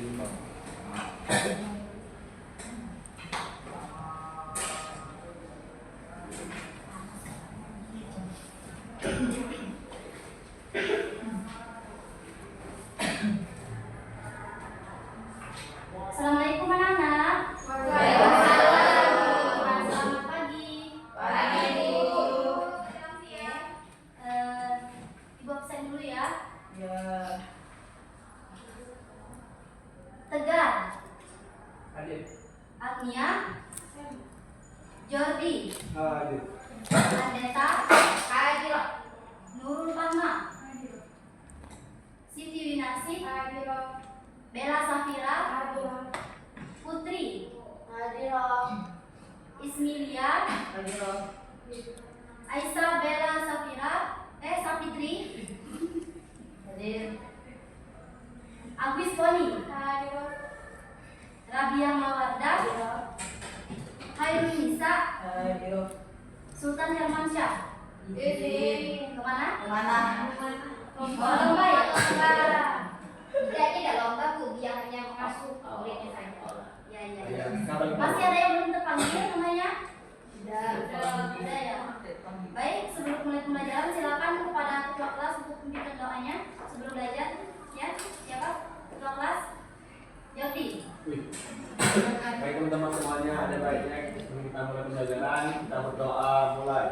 Assalamualaikum anak-anak. Waalaikumsalam. Selamat pagi. Pagi, Bu. Ibu absen dulu ya. Ya. Tegar, Hadir. Agnia, Jordi, Hadir. Andeta, Hadir. Nurul Palma, Siti Winasih, Hadir. Bella Safira, Hadir. Putri, Hadir. Ismilia, Hadir. Aisyah Bella Safira, Safitri, Hadir. Agwis Boni, Hadir. Rabia Mawarda, Hairul Nisa, Hadir. Sultan Hermansyah. Izin. Kemana? Kemana? Lomba ya? Tidak lomba, Bu. Dia hanya masuk muridnya saja. Ya. Masih ada yang belum terpanggil namanya? Sudah. Sudah ya. Baik, sebelum mulai pembelajaran silakan kepada ketua kelas untuk membimbing doanya sebelum belajar. Ya, siapa? Ketua kelas? Jordi. Baik teman-teman semuanya, ada baiknya sebelum kita mulai pembelajaran kita berdoa mulai.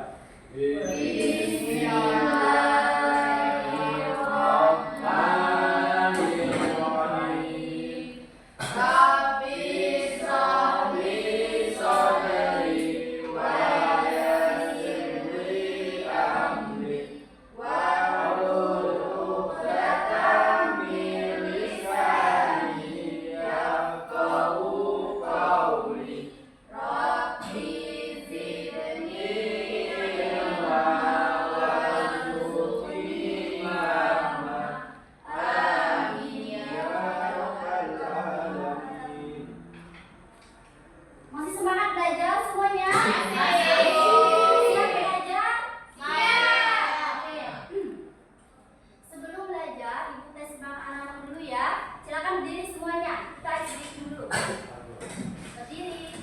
Bismillahirrahmanirrahim. Masih semangat belajar semuanya? Masih. Siap belajar? Siap. Oke. Sebelum belajar, ibu tes semangat anak-anak dulu ya. Silakan berdiri semuanya. Kita berdiri dulu. Berdiri.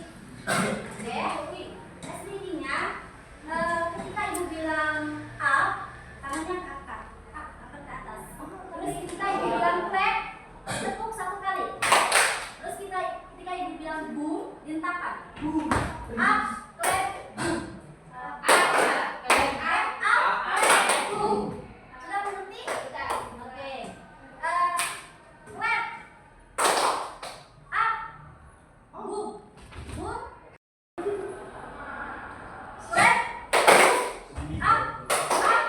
Oke. Tes readingnya. Ketika ibu bilang up, tangannya ke atas. Angkat ke atas. Terus ketika ibu bilang clap, tepuk satu kali. Terus ketika ibu bilang boom, dihentakkan. Boom. Up, clap, boom. Boom. Sudah mengerti? Sudah. Oke. Clap. Up. Boom. Boom. Clap. Up. Up.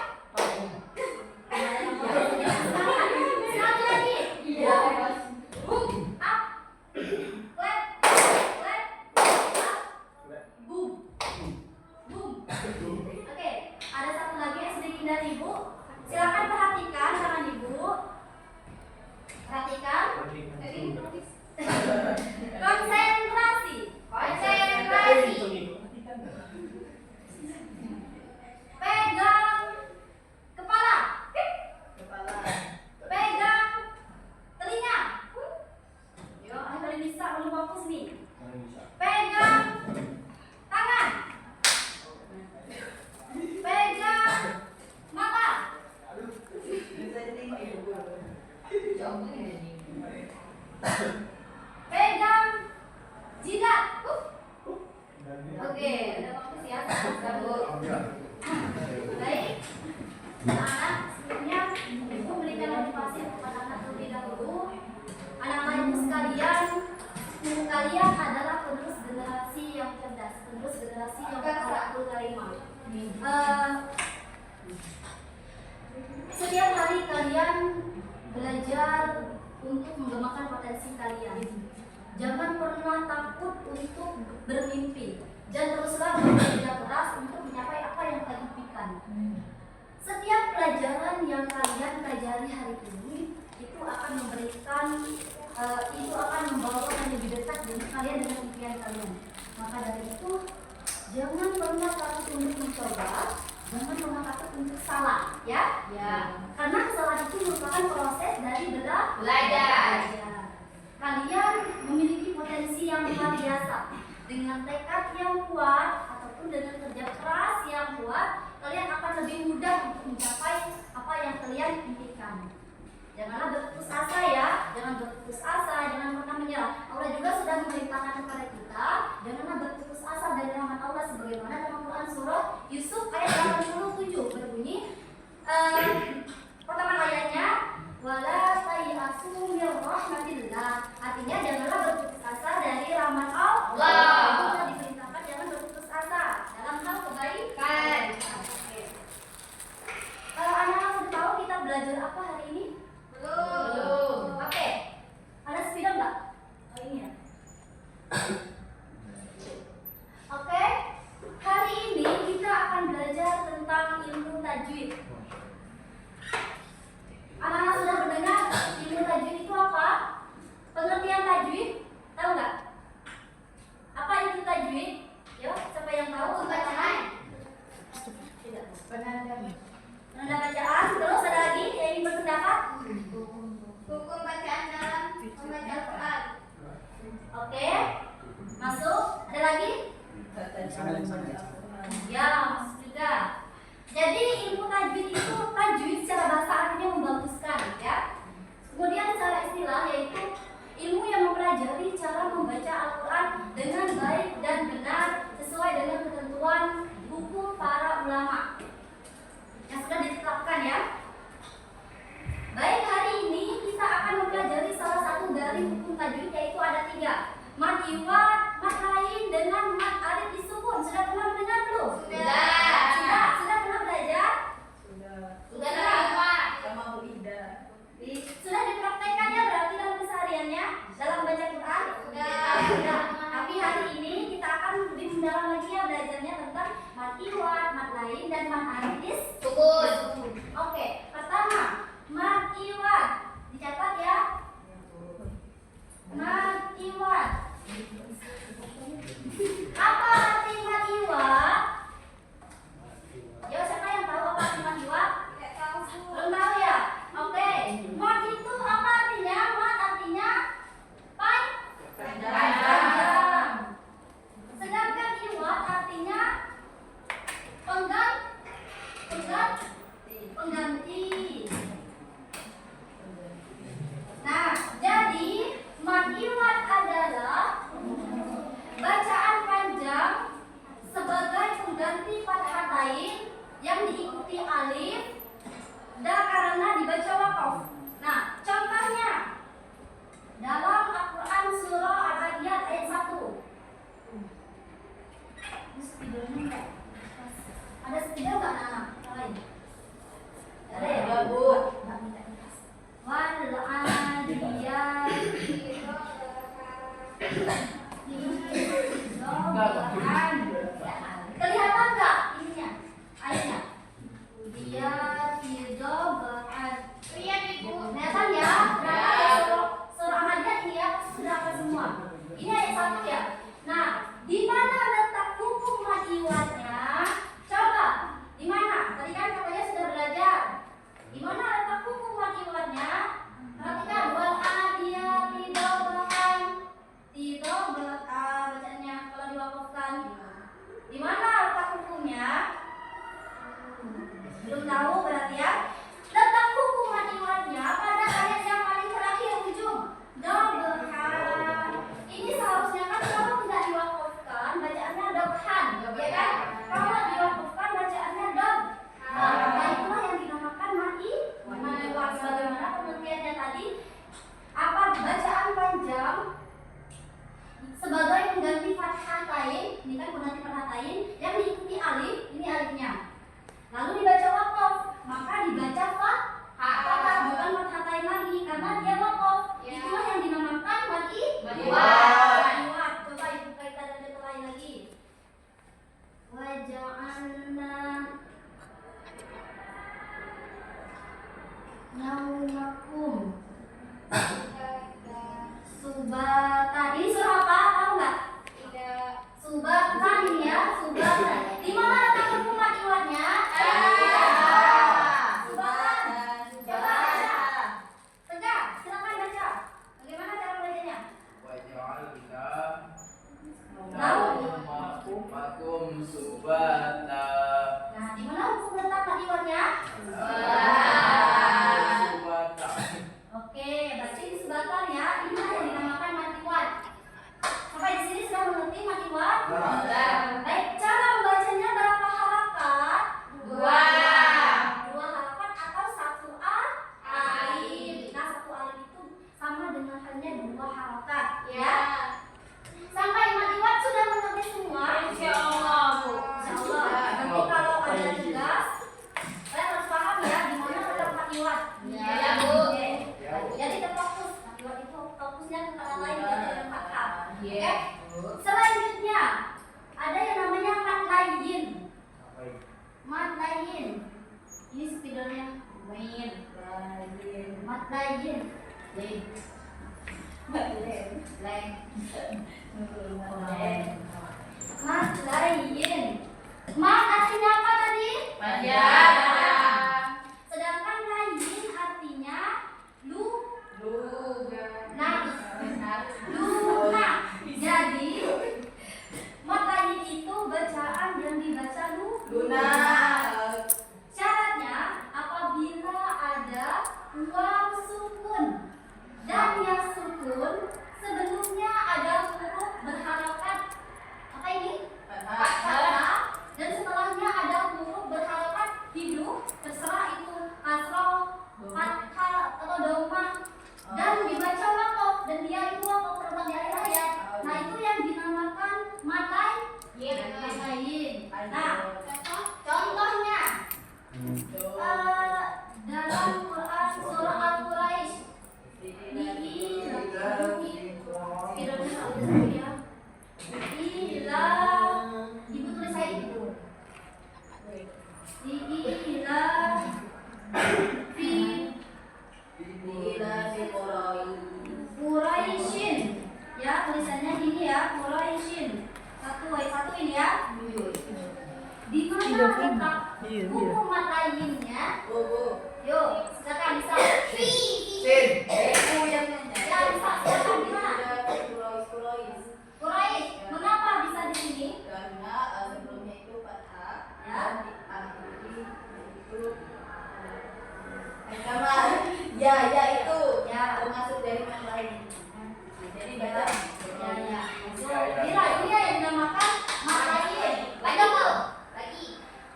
Sekali lagi. Boom. Up. Clap. Clap. Up. Boom. Boom. Oke, ada satu lagi yang sedikit dari ibu. Silakan perhatikan tangan ibu. Perhatikan. Konsentrasi. Konsentrasi. Pegang kepala. Pegang telinga. Yo, ayo kalian bisa belum fokus nih. Pegang tangan. Pegang mata. Pegang jidat. Oke, udah fokus ya. Baik. Anak, sebelumnya ibu memberikan motivasi kepada anak terlebih dahulu. Anak-anak ibu sekalian, kalian adalah penerus generasi yang cerdas, penerus generasi yang berakhlakul karimah. Setiap hari kalian belajar untuk mengembangkan potensi kalian. Jangan pernah takut untuk bermimpi dan teruslah bekerja keras untuk mencapai apa yang kalian impikan. Setiap pelajaran yang kalian pelajari hari ini itu akan memberikan, itu akan membawa kalian lebih dekat dengan kalian dengan impian kalian. Maka dari itu jangan pernah takut untuk mencoba, jangan pernah takut untuk salah, ya? Ya. Karena kesalahan itu merupakan proses dari belajar. Belajar. Ya. Kalian dengan tekad yang kuat ataupun dengan kerja keras yang kuat, kalian akan lebih mudah untuk mencapai apa yang kalian impikan. Janganlah berputus asa ya, jangan berputus asa, jangan pernah menyerah. Allah juga sudah memerintahkan kepada kita, janganlah berputus asa dari rahmat Allah sebagaimana dalam Quran surah Yusuf ayat 87 berbunyi, pertama ayatnya, wala tayasu min rahmatillah. Artinya janganlah berputus asa dari rahmat Allah. Kita diperintahkan jangan berputus asa dalam hal kebaikan. Kalau anak-anak sudah tahu kita belajar apa hari ini? Belum. Oke. Ada spidol nggak? Oh ini ya. Oke. Hari ini kita akan belajar tentang ilmu tajwid. Anak-anak sudah mendengar ilmu tajwid itu apa? Pengertian tajwid, tahu nggak? Apa itu tajwid? Yo, siapa yang tahu? Bacaan. Tidak. Penanda bacaan. Terus ada lagi yang ingin berpendapat? Hukum bacaan dalam membaca Al-Quran. Oke. Masuk. Ada lagi? Ya, masuk juga. Jadi ilmu tajwid itu tajwid secara bahasa artinya membaguskan, ya. Kemudian secara istilah yaitu ilmu yang mempelajari cara membaca Al-Quran dengan baik dan benar sesuai dengan ketentuan hukum para ulama yang sudah ditetapkan ya. Baik, hari ini kita akan mempelajari salah satu dari hukum tajwid yaitu ada 3. Mad iwad, mad lain dengan mad alif disukun. Sudah pernah mendengar belum? Sudah pernah belajar? Sudah lama. Sudah dipraktekkan ya berarti dalam kesehariannya dalam baca Quran? Sudah. Tapi hari ini kita akan lebih mendalam lagi ya belajarnya tentang mad iwad, mad lain dan mad alif disukun. Oke, pertama mad iwad. Dicatat ya. Mad iwad. Apa arti mad iwad? Yo, siapa yang tahu apa arti mad iwad? Belum tahu ya? Oke. Mad itu apa artinya? Mad artinya panjang. Sedangkan iwad artinya pengganti. Nah, jadi mad iwad adalah bacaan panjang sebagai pengganti fathatain yang diikuti alif dan karena dibaca waqaf. Nah, contohnya dalam Al-Quran surah Al-Adiyat ayat 1. Ada spidol nggak anak? Lain? Ada ya? Wal adiyat kelihatan nggak ininya? Ayatnya? Dia tidak Lihat Ibu. kelihatan ya? Berapa ya surah Al-Adiyat ini ya? Sudah apa semua? Ini ayat 1 ya? Nah, di mana letak hukum mad iwadnya? Coba, di mana? Tadi kan katanya sudah belajar. Di mana letak hukum mad iwadnya? Perhatikan wal adiyati dobhan. Tidak hanya 2 harokat. Ya. Sampai Iman Iwan sudah mengerti semua? Insya Allah, Bu. Insya Allah. Nanti kalau ada tugas, kalian harus paham ya di mana letak Pak Iwan. Ya, Bu. Oke. Jadi terfokus. Pak Iwan itu fokusnya ke kata lain bukan yang paham. Iya. Oke. Selanjutnya ada yang namanya mat lain. Mat lain. Ini spidolnya main. Mat lain. Mat lain. Mat artinya apa tadi? Panjang. Sedangkan lain artinya lunak. Lunak. Jadi mat lain itu bacaan yang dibaca lunak. Syaratnya apabila ada waw sukun dan yang sukun sebelumnya ada huruf berharokat apa ini? Fathah dan setelahnya ada huruf berharokat hidup terserah itu kasroh, fathah atau dhammah dan dibaca wakof dan dia itu wakof terbang di akhir ayat. Nah itu yang dinamakan mat lain. Nah contohnya dalam Quran surah Al-Quraisy ibu tulis saya itu Quraisyin ya tulisannya ini ya Quraisyin satu ini ya di mana letak buku mat lainnya yuk silakan bisa ya bisa silakan di mana Quraisy mengapa bisa di sini Karena sebelumnya itu fathah ya diakhiri huruf ya itu ya termasuk dari yang lain. Jadi baca ya bila ini yang dinamakan mat lain ada mau lagi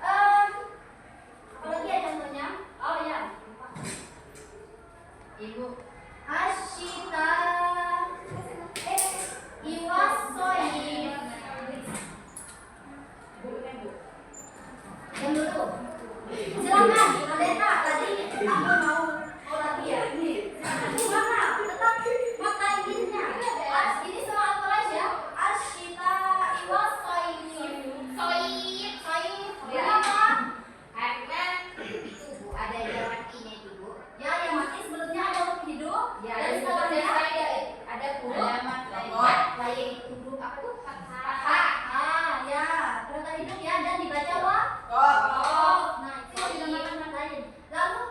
apa lagi ya contohnya oh ya Ibu. asyita iwasoyif yang dulu silakan Kalena tadi aku mau lagi ya ini mana tetap mat lainnya ini soal Al-Quraisy ya asyita iwasoyif Soib. kenapa Karena itu Bu ada jalan ini itu Bu. ya yang mati sebelumnya ada huruf hidup Ya, dan dan setelahnya setelahnya ada huruf lain itu huruf apa tuh? fathah ya kereta hidup ya dan dibaca nah itu yang dinamakan mat lain lalu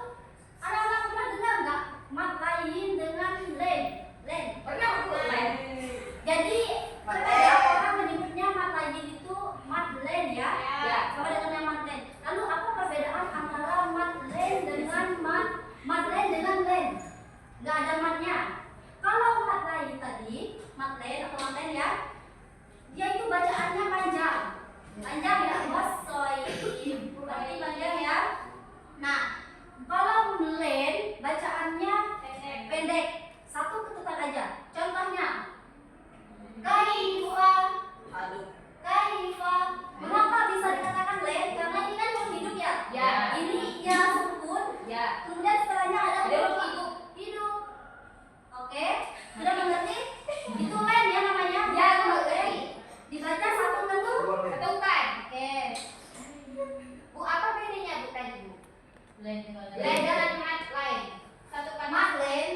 anak-anak pernah dengar nggak mat lain dengan len Pernah Bu lain. jadi kebanyakan orang menyebutnya mat lain itu mat len ya Ya. sama dengan yang mat len lalu apa perbedaan antara mat len dengan mat len dengan len nggak ada matnya kalau mat lain tadi mat len atau mat len ya dia itu bacaannya panjang ya wasoib berarti panjang ya nah kalau len bacaannya pendek satu ketukan aja contohnya kaifa mengapa bisa dikatakan len karena ini kan huruf hidup ya Ya. ini ya sukun Ya. kemudian setelahnya ada Ada huruf huruf hidup oke sudah mengerti itu len ya namanya Ya, len mengerti. dibaca satu tentu Ketukan. oke Bu apa bedanya Bu tadi Bu? lain Lain dengan mat lain. Satu kan mat len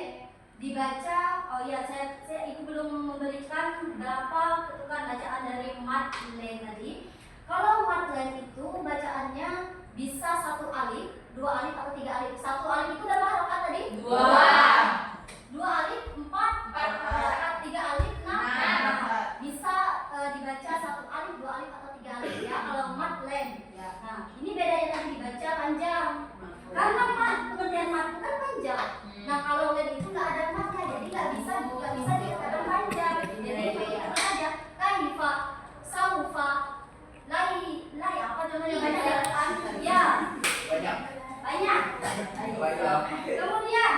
dibaca oh iya saya itu belum memberikan berapa ketukan bacaan dari mat len tadi kalau mat len itu bacaannya bisa satu alif dua alif atau tiga alif satu alif itu berapa harokat tadi dua alif empat harokat tiga alif enam Enam. bisa dibaca satu alif dua alif atau tiga alif ya kalau mat len nah ini bedanya tadi dibaca panjang karena mat pengertian mat itu kan panjang nah kalau len itu nggak ada matnya jadi nggak bisa dikatakan panjang jadi itu aja kaifa saufa lai apa namanya banyak ya banyak banyak kemudian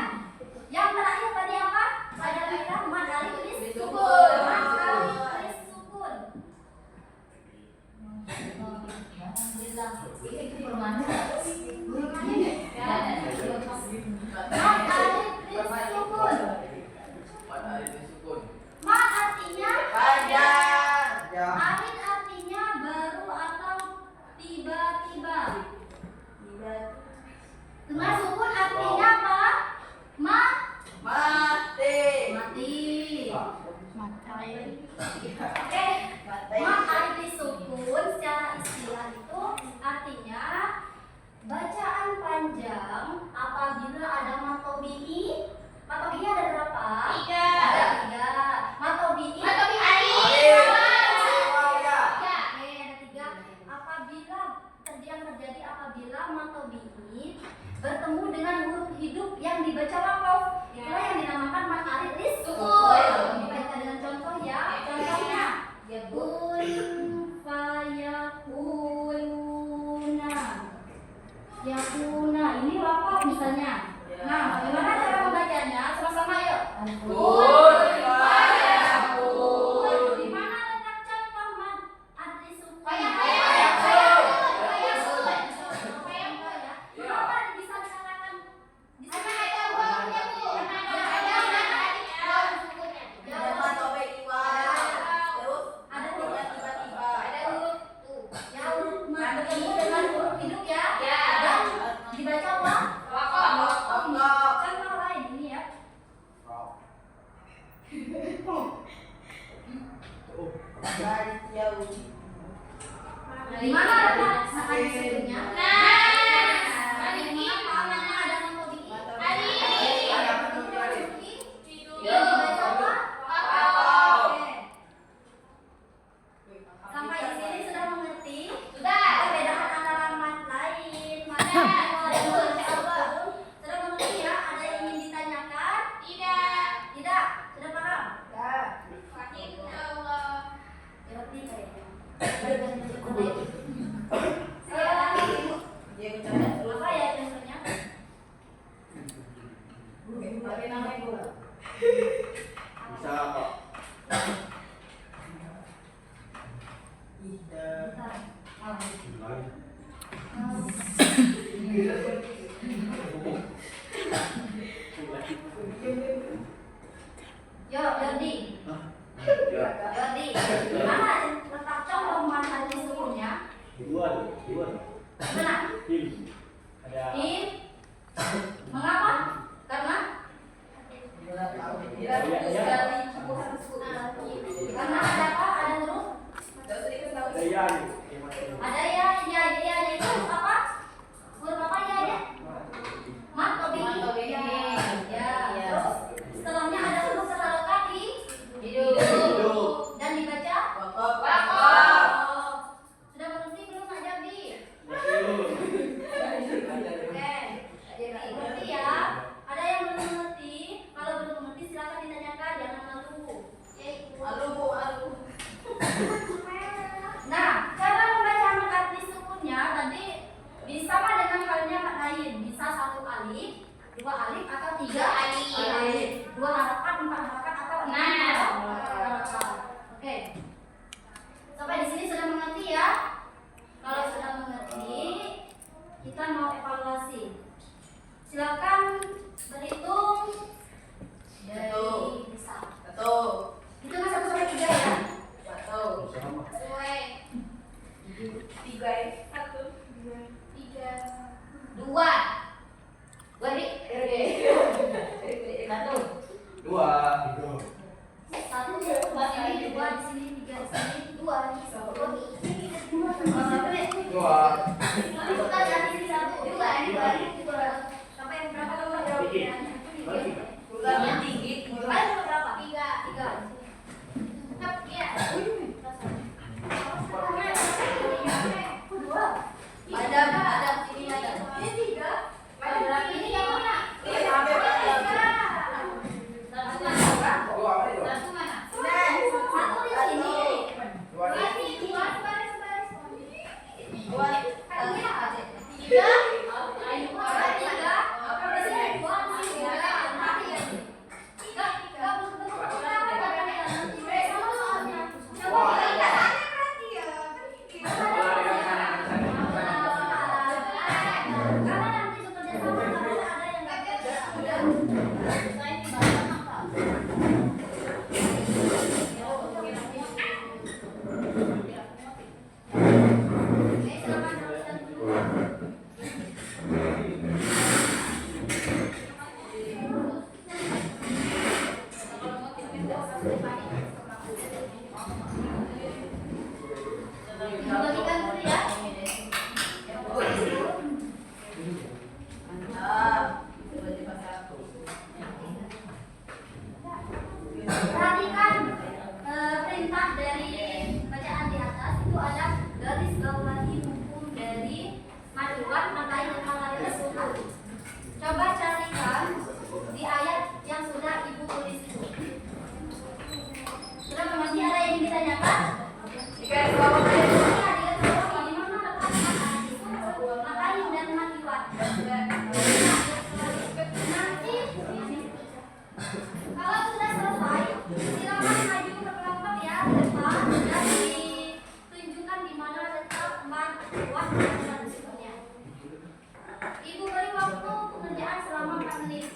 ya Oke, mat alif disukun secara istilah itu artinya bacaan panjang apabila ada matobi'i. Matobi'i ada berapa? 3. Ada 3. Matobi'i. Matobi'i alif. Oke, ada 3. Yang terjadi apabila matobi'i bertemu dengan huruf hidup yang dibaca wakof. Itulah yang dinamakan mat alif disukun. Kita dengan contoh ya. Contohnya kun fayakununa. Yakuna ini wakof misalnya. Nah, bagaimana cara membacanya? Sama-sama yuk. Kun fayakun. Di mana letak contoh mat alif disukun? Kenapa bisa dikatakan di sana ada wawunya, Bu? Ada matobe iwa. Terus Ada ada huruf tiba-tiba. Ada huruf tuh. ya huruf mat bertemu dengan huruf hidup ya. Ya. Dan dibaca apa? Wakof. Contoh lain ini ya. Balik jauh. Di mana letak mat alif disukun-nya? Maliki. Mana ada matobi'i? Alif. Ya, dibaca apa? Wakof. Oke. Sampai di sini sudah mengerti? Sudah. Perbedaan antara mat lain, mat dan disukun. Sudah mengerti ya? Ada yang ingin ditanyakan? Tidak. Tidak? Sudah paham? Insya Allah. Jawab nih kayaknya. Sekarang Dia bicara terus. apa ya contohnya? Pakai nama ibu. bisa kok. Ida. Bentar. Yo, Jordi. Jordi. Di mana letak contoh mat alif disukun-nya? Dua. Mana? Tim. Ada. In. Mengapa? Karena karena ada apa? Ada huruf? Ada yan. Ada ya itu huruf apa? Huruf apa ya ya? Matobi'i. Ya. Terus setelahnya ada huruf terharokat di Hidup. dan dibaca. Wakof. Oh. Sudah mengerti belum Kak Jordi? Oke. Jadi mengerti ya. Ada yang belum mengerti? Kalau belum mengerti silakan ditanyakan. Jangan Dibagikan dulu ya. Mantap. Tiba-tiba satu. Perhatikan perintah dari bacaan di atas itu ada garis bawahi hukum dari maduan makai dan makai tersebut. Coba carikan di ayat yang sudah ibu tulis itu. Sudah masih ada yang ditanyakan? Jika bawah Iya, di garis bawahi di mana letak makai dan makiwat. Nanti kalau sudah selesai, silakan maju ke kelompok ya ke depan dan ditunjukkan di mana letak makiwat dan tersebutnya. Ibu beri waktu pengerjaan selama 4 menit.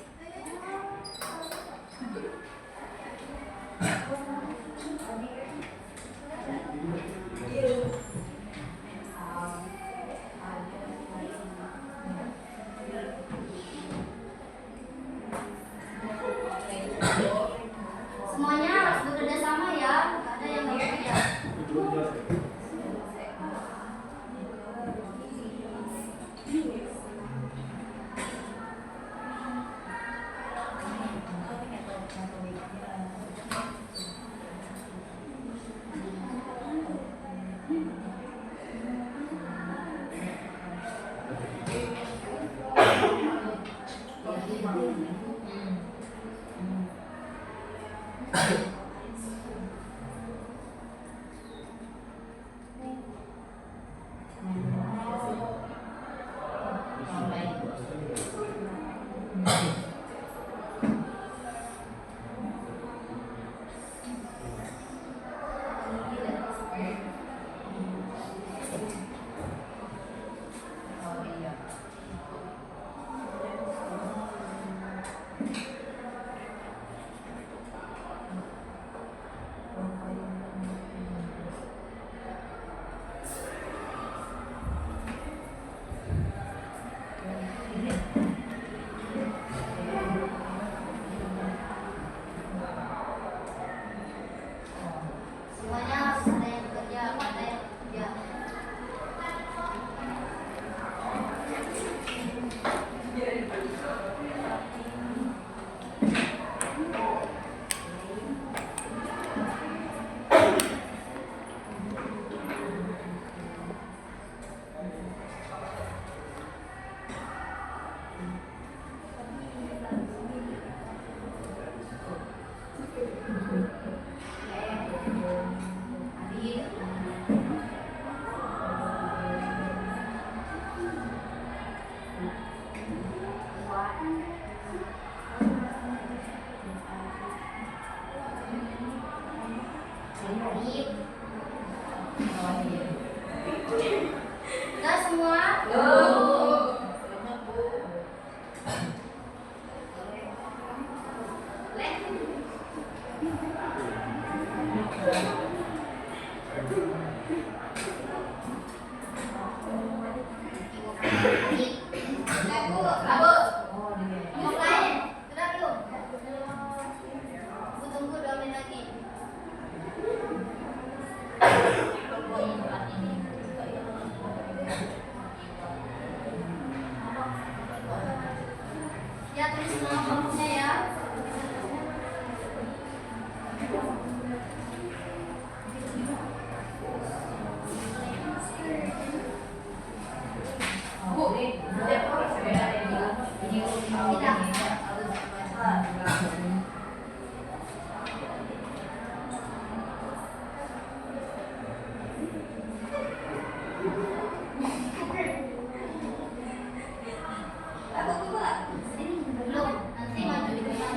Semuanya harus bekerja sama ya, nggak ada yang nggak bekerja. Semuanya harus ada yang bekerja, nggak ada yang bekerja. Udah semua? Yang lain? Sudah belum? Aku tunggu 2 menit lagi. Ya, tulis nama kelompoknya ya. Belum, nanti maju di depan.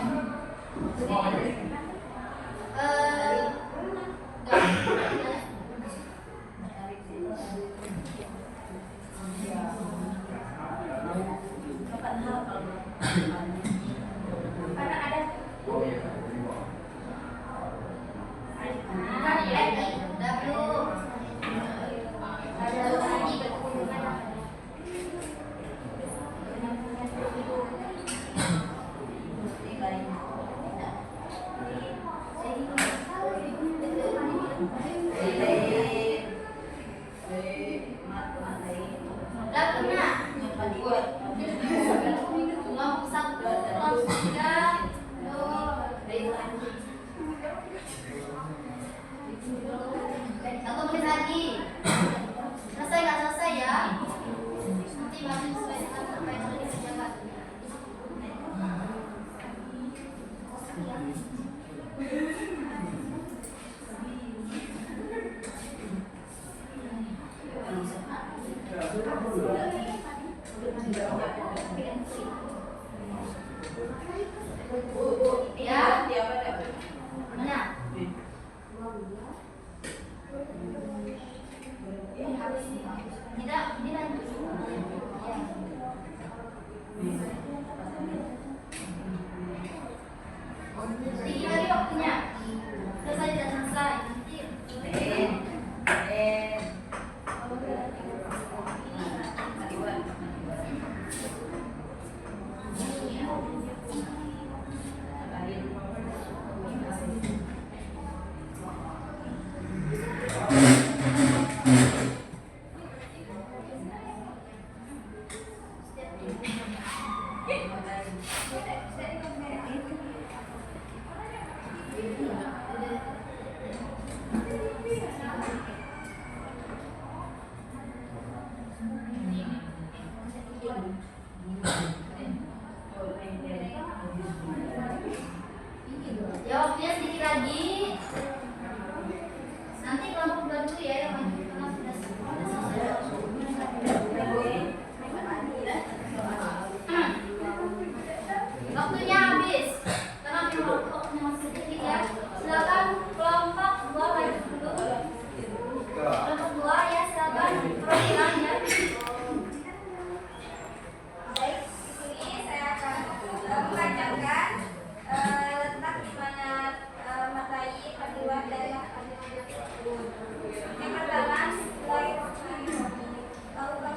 lagi. Selesai nggak selesai ya? Nanti masih sesuaikan apa yang sudah dikerjakan. Ya, Siapa dah? mana? Tidak, ini lanjut. Ya. Sedikit lagi waktunya. Selesai tidak selesai. Nanti ya waktunya sedikit lagi. Nanti kelompok dua dulu ya yang maju karena sudah selesai. Waktunya habis. Karena waktunya masih sedikit ya. Silakan kelompok dua maju dulu. Kelompok dua ya silakan perwakilan ya. Baik, di sini saya akan membacakan letak di mana matahari terbuat dari yang pertama, Bismillahirrahmanirrahim. Allah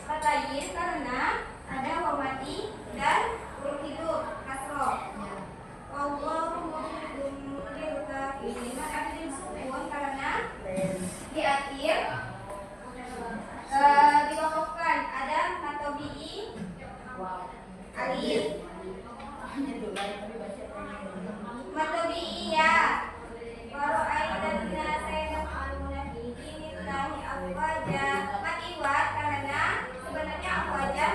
Matayin karena ada waw mati dan huruf hidup kasroh. Wallahu mu'minun lil kafirin. Ada di sukun karena di akhir dikokokkan ada matobi'i alif matobi'i ya waro'aidanna sayadkhuluna fi dinillahi afwaja. Matiwat karena sebenarnya afwaja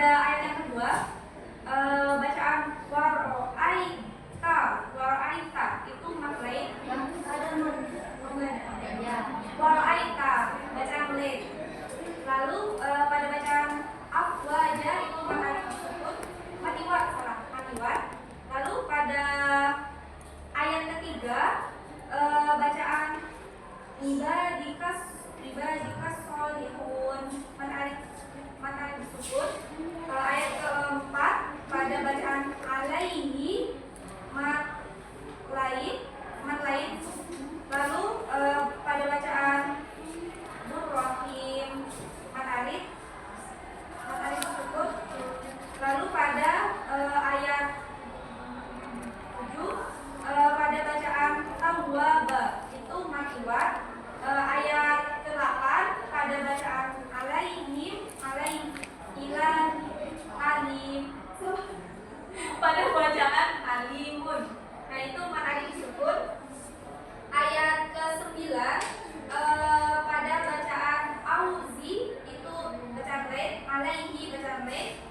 pada ayat yang kedua, bacaan waro'aita itu maklain. Waro'aita bacaan lain. Lalu pada bacaan afwaja itu matiwat. Lalu pada ayat ketiga bacaan ibadikas solihun matarik disebut. Ayat keempat pada bacaan alaihi matlain. Lalu pada bacaan Nurrahim matarik disebut. Lalu pada ayat 7 pada bacaan tawwaba itu matiwat. Ayat ke-8 pada bacaan alaihim alim pada bacaan alimun. Nah itu matahari disebut. Ayat ke-9 pada bacaan auzi itu bacaan lain, alaihi bacaan lain.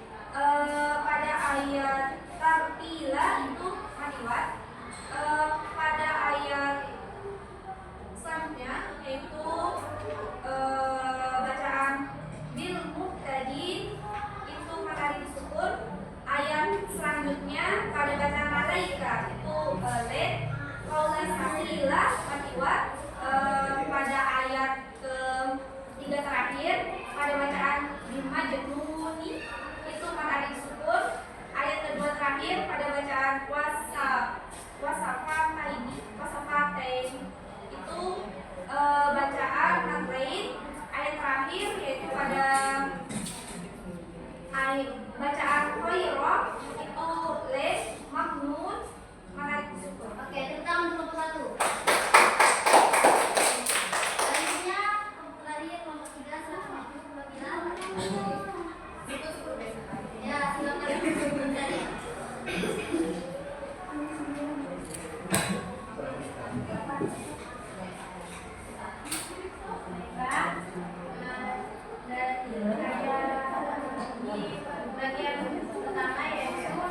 Pada ayat tartila itu matiwat. Pada ayat selanjutnya yaitu bacaan bil muqtadi itu matahari disebut. Ayat selanjutnya pada bacaan malaika itu led. Qaulan sakila matiwat. Pada ayat ke-3 terakhir pada bacaan bimajnuni itu matahari disebut. Ayat kedua terakhir pada bacaan wasafatain itu bacaan namlain. Ayat terakhir yaitu pada bacaan khairah itu les maknun matahari disebut. Oke, tepuk tangan untuk kelompok 1. Selanjutnya kelompok lari kelompok 3 150 ya, silakan dari. Bagian pertama yaitu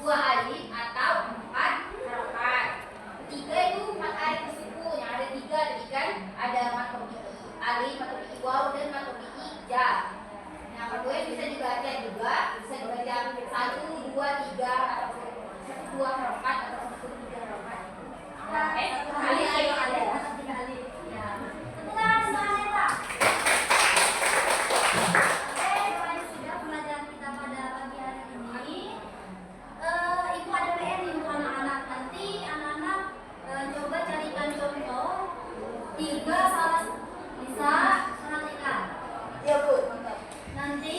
2 alif atau 4 harokat. 3 itu 4 alif bersukun, yang ada 3 tadi kan, ada matobi alif, matobi waw dan matobi ja. Yang kedua bisa dibaca juga, bisa dibaca 1, 2, 3 atau 2 harokat atau 3 harokat. Alif ada 3 alif. Ya. Betul semuanya Pak. Sudah pelajaran kita pada pagi hari ini. Ibu ada PR nih untuk anak-anak. Nanti anak-anak coba carikan contoh 3 salah bisa perhatikan. Iya Bu. Nanti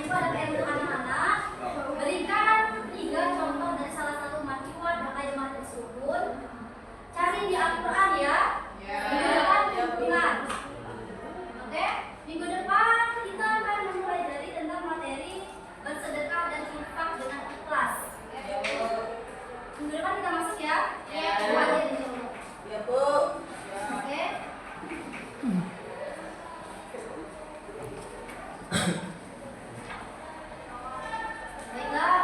ibu ada PR untuk anak-anak. Berikan 3 contoh dari salah satu markiwan pakai mati sukun. Cari di Al-Quran ya. Minggu depan hubungan. Oke? Minggu depan kita akan memulai dari tentang materi bersedekah dan infak dengan ikhlas. Minggu depan kita masuk ya. Itu aja dulu. Iya Bu. Oke? Baiklah,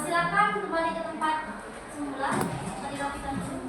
silakan kembali ke tempat semula. Tadi rapikan semula.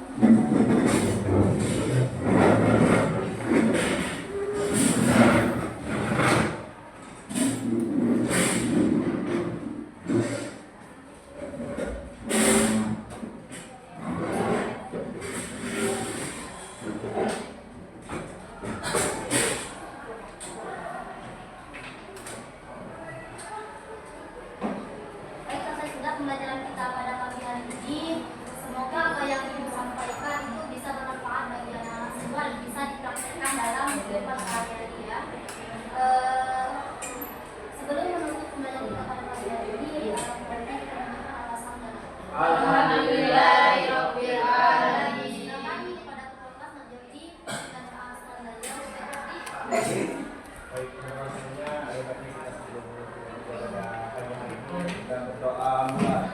Baik, selesai sudah pembelajaran kita pada pagi hari ini. Semoga apa yang Ibu sampaikan itu bisa bermanfaat bagi anak-anak semua dan bisa dipraktekkan dalam kehidupan sehari-hari ya. Sebelum menutup pembelajaran kita pada pagi hari ini, berarti kita mengucapkan alasan dan Alhamdulillahirabbil alamin. silakan kepada kepala kelas Najati dan alasan dan seperti Baik, terima kasihnya. Ayo kita sebelum kepada pagi hari ini kita berdoa mulai.